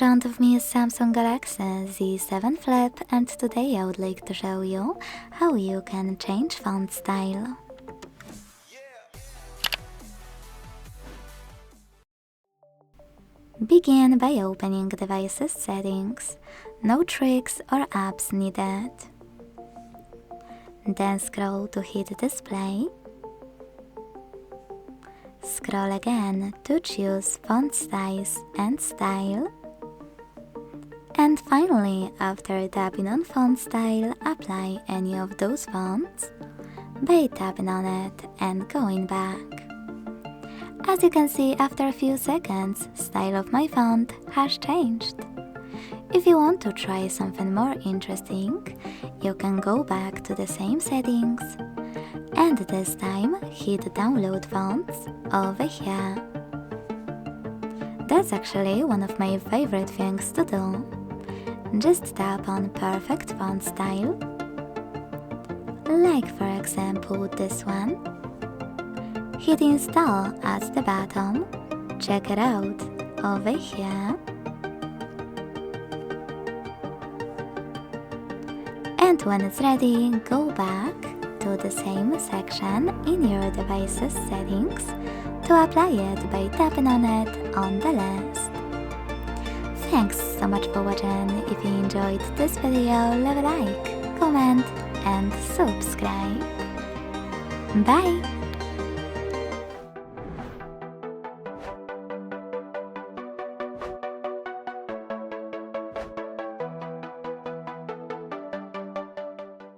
front of me is Samsung Galaxy Z7 Flip, and today I would like to show you how you can change font style. Begin by opening Devices Settings. No tricks or apps needed. Then scroll to Hit Display. Scroll again to choose Font Size and Style. And finally, after tapping on Font Style, apply any of those fonts by tapping on it and going back. As you can see, after a few seconds, style of my font has changed. If you want to try something more interesting, you can go back to the same settings and this time hit Download Fonts over here. That's actually one of my favorite things to do. Just tap on Perfect Font Style, like for example this one. Hit Install at the bottom, check it out over here. And when it's ready, go back to the same section in your device's settings to apply it by tapping on it on the list. Thanks so much for watching. If you enjoyed this video, leave a like, comment and subscribe. Bye!